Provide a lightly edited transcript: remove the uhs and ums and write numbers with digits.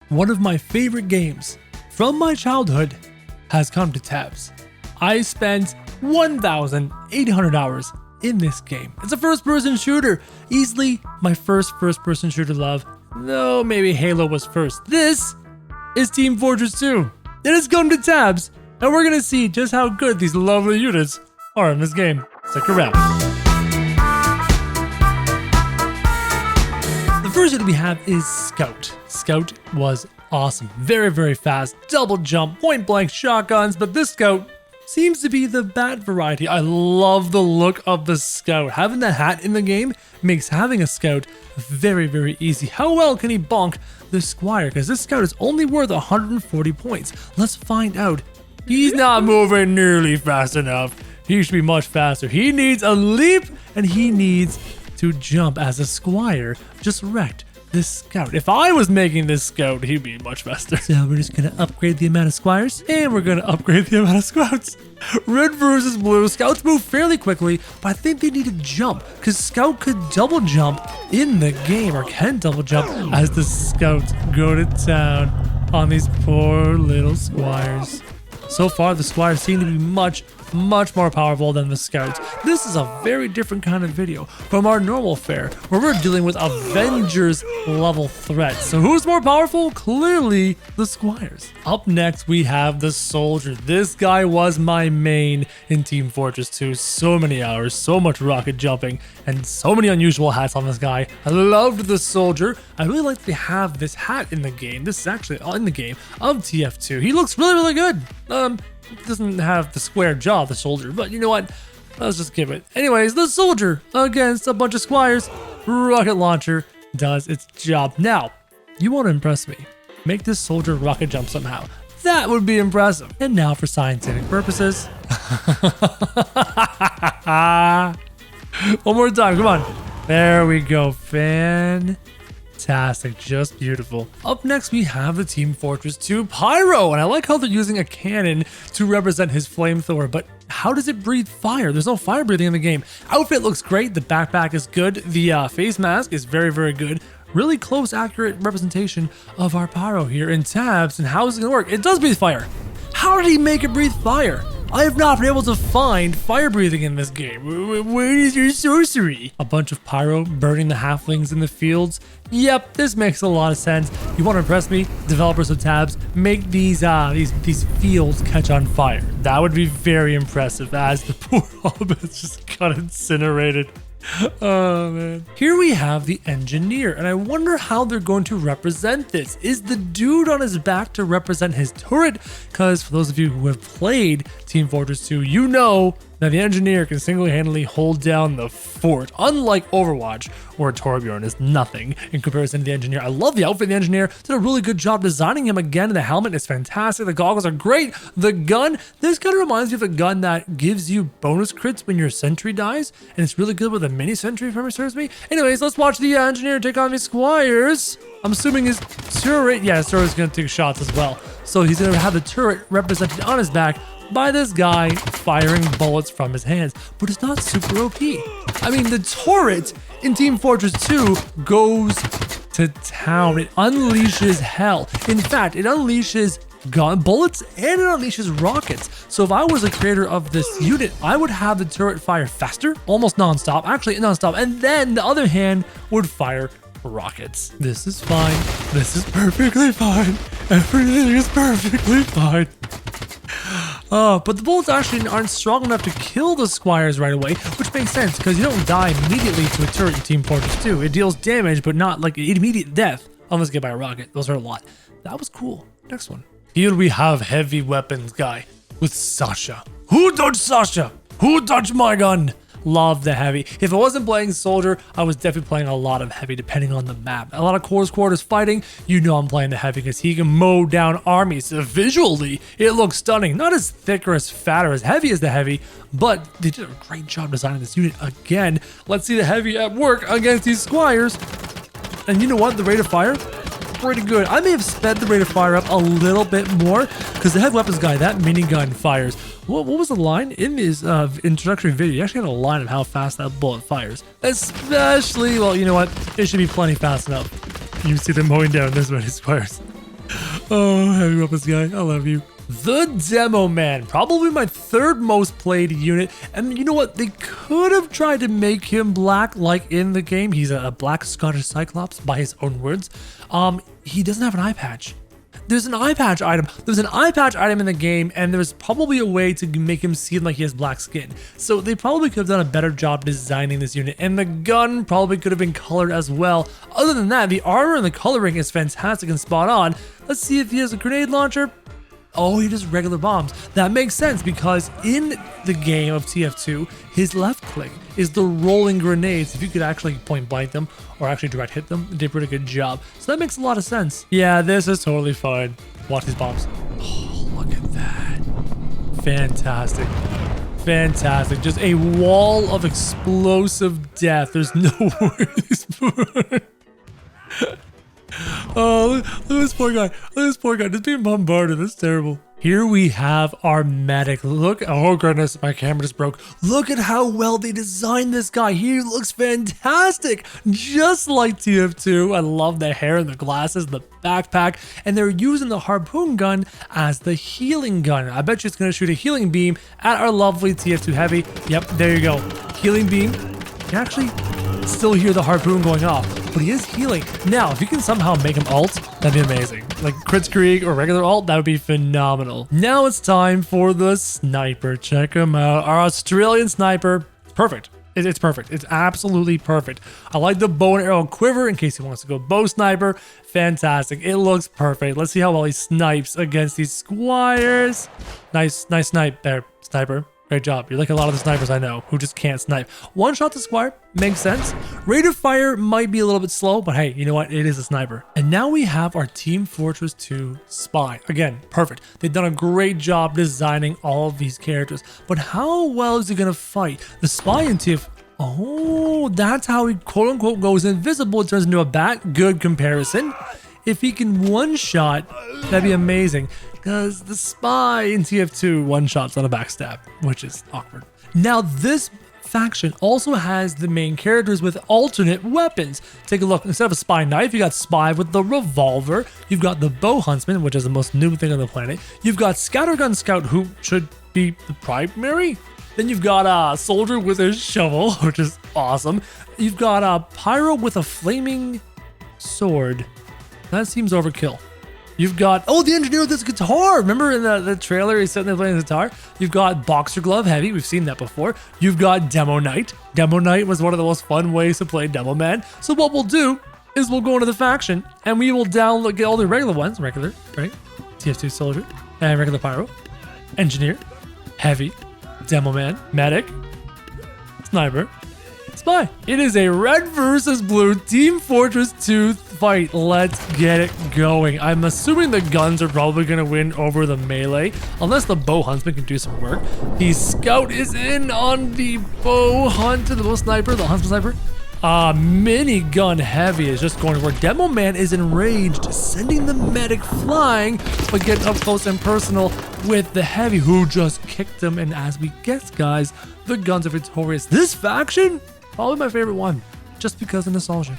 one of my favorite games from my childhood has come to tabs. I spent 1,800 hours in this game. It's a first-person shooter. Easily my first-person shooter love. No, maybe Halo was first. This is Team Fortress 2. It has come to tabs, and we're gonna see just how good these lovely units are in this game. Stick around. The first unit we have is Scout. Scout was awesome. Very, very fast. Double jump, point blank shotguns, but this Scout seems to be the bat variety. I love the look of the Scout. Having the hat in the game makes having a Scout very, very easy. How well can he bonk the Squire? Because this Scout is only worth 140 points. Let's find out. He's not moving nearly fast enough. He should be much faster. He needs a leap and he needs to jump as a Squire. Just wrecked this Scout. If I was making this Scout, he'd be much faster. So we're just gonna upgrade the amount of Squires and we're gonna upgrade the amount of Scouts. Red versus blue. Scouts move fairly quickly, but I think they need to jump because Scout could double jump in the game, or can double jump as the Scouts go to town on these poor little Squires. So far, the Squires seem to be much more powerful than the Scouts. This is a very different kind of video from our normal fare, where we're dealing with Avengers level threats. So who's more powerful? Clearly the Squires. Up next, we have the Soldier. This guy was my main in Team Fortress 2. So many hours, so much rocket jumping, and so many unusual hats on this guy. I loved the Soldier. I really like to have this hat in the game. This is actually in the game of TF2. He looks really, really good. Doesn't have the square jaw, the Soldier, but you know what? Let's just give it. Anyways, the Soldier against a bunch of Squires. Rocket launcher does its job. Now, you want to impress me. Make this Soldier rocket jump somehow. That would be impressive. And now for scientific purposes. One more time, come on. There we go, fantastic, just beautiful. Up next, we have the Team Fortress 2 Pyro, and I like how they're using a cannon to represent his flamethrower, but how does it breathe fire? There's no fire breathing in the game. Outfit looks great, the backpack is good, the face mask is very, very good. Really close, accurate representation of our Pyro here in tabs, and how is it gonna work? It does breathe fire. How did he make it breathe fire? I have not been able to find fire breathing in this game. Where is your sorcery? A bunch of Pyro burning the halflings in the fields. Yep, this makes a lot of sense. You want to impress me? Developers of tabs, make these fields catch on fire. That would be very impressive as the poor hobbits just got incinerated. Oh man. Here we have the engineer, and I wonder how they're going to represent this. Is the dude on his back to represent his turret? Because for those of you who have played Team Fortress 2, you know that the engineer can single-handedly hold down the fort, unlike Overwatch, where Torbjorn is nothing in comparison to the engineer. I love the outfit of the engineer. Did a really good job designing him again. The helmet is fantastic. The goggles are great. The gun, this kind of reminds me of a gun that gives you bonus crits when your sentry dies, and it's really good with a mini sentry, if memory serves me. Anyways, let's watch the engineer take on these Squires. I'm assuming his turret, yeah, his turret is going to take shots as well. So he's going to have the turret represented on his back by this guy firing bullets from his hands, but it's not super OP. I mean, the turret in Team Fortress 2 goes to town. It unleashes hell. In fact, it unleashes gun bullets and it unleashes rockets. So if I was a creator of this unit, I would have the turret fire faster, almost non-stop, actually non-stop, and then the other hand would fire rockets. This is fine. This is perfectly fine. Everything is perfectly fine. But the bullets actually aren't strong enough to kill the Squires right away, which makes sense because you don't die immediately to a turret in Team Fortress 2. It deals damage, but not like immediate death unless get by a rocket. Those hurt a lot. That was cool. Next one. Here we have heavy weapons guy with Sasha. Who touched Sasha? Who touched my gun? Love the heavy. If I wasn't playing Soldier, I was definitely playing a lot of heavy depending on the map. A lot of close quarters fighting, you know I'm playing the heavy because he can mow down armies. Visually, it looks stunning. Not as thick or as fat or as heavy as the heavy, but they did a great job designing this unit again. Let's see the heavy at work against these Squires. And you know what? The rate of fire? Pretty good. I may have sped the rate of fire up a little bit more because the heavy weapons guy, that minigun fires. What was the line in his introductory video? You actually had a line of how fast that bullet fires. Especially, well, you know what? It should be plenty fast enough. You see them mowing down this many Squires. Oh, heavy weapons guy, I love you. The Demo Man, probably my third most played unit. And you know what? They could have tried to make him black like in the game. He's a black Scottish Cyclops by his own words. He doesn't have an eye patch. There's an eye patch item. There's an eye patch item in the game, and there's probably a way to make him seem like he has black skin. So they probably could have done a better job designing this unit, and the gun probably could have been colored as well. Other than that, the armor and the coloring is fantastic and spot on. Let's see if he has a grenade launcher. Oh, he does regular bombs. That makes sense because in the game of TF2, his left click is the rolling grenades. If you could actually point blank them or actually direct hit them, they did a pretty good job. So that makes a lot of sense. Yeah, this is totally fine. Watch these bombs. Oh, look at that. Fantastic. Fantastic. Just a wall of explosive death. There's no words for it. Oh, look at this poor guy. Look at this poor guy just being bombarded. That's terrible. Here we have our medic. Look, oh goodness, my camera just broke. Look at how well they designed this guy. He looks fantastic, just like TF2. I love the hair and the glasses, the backpack, and they're using the harpoon gun as the healing gun. I bet you it's gonna shoot a healing beam at our lovely TF2 heavy. Yep, there you go. Healing beam. You actually still hear the harpoon going off, but he is healing. Now, if you can somehow make him ult, that'd be amazing. Like Kritzkrieg or regular ult, that would be phenomenal. Now it's time for the sniper. Check him out. Our Australian sniper. Perfect. It's perfect. It's absolutely perfect. I like the bow and arrow quiver in case he wants to go bow sniper. Fantastic. It looks perfect. Let's see how well he snipes against these squires. Nice snipe there, sniper. Great job. You're like a lot of the snipers I know who just can't snipe. One shot to squire makes sense. Rate of fire might be a little bit slow, but hey, you know what? It is a sniper. And now we have our Team Fortress 2 spy. Again, perfect. They've done a great job designing all of these characters. But how well is he gonna fight? The spy in TF... Oh, that's how he quote unquote goes invisible. It turns into a bat. Good comparison. If he can one-shot, that'd be amazing. Because the spy in TF2 one-shots on a backstab, which is awkward. Now, this faction also has the main characters with alternate weapons. Take a look. Instead of a spy knife, you got spy with the revolver. You've got the bow huntsman, which is the most new thing on the planet. You've got scattergun scout, who should be the primary. Then you've got a soldier with a shovel, which is awesome. You've got a pyro with a flaming sword. That seems overkill. You've got, oh, the engineer with his guitar. Remember in the trailer, he's sitting there playing his guitar? You've got Boxer Glove Heavy. We've seen that before. You've got Demo Knight. Demo Knight was one of the most fun ways to play Demo Man. So what we'll do is we'll go into the faction and we will download, get all the regular ones, regular, right? TF2 Soldier and regular Pyro, Engineer, Heavy, Demo Man, Medic, Sniper, Spy. It is a red versus blue Team Fortress 2 fight. Let's get it going. I'm assuming the guns are probably going to win over the melee, unless the bow huntsman can do some work. The scout is in on the bow hunt, the bow sniper, the huntsman sniper. Minigun heavy is just going to work. Demo Man is enraged, sending the medic flying, but getting up close and personal with the heavy who just kicked him. And as we guess, guys, the guns are victorious. This faction, probably my favorite one, just because of nostalgia.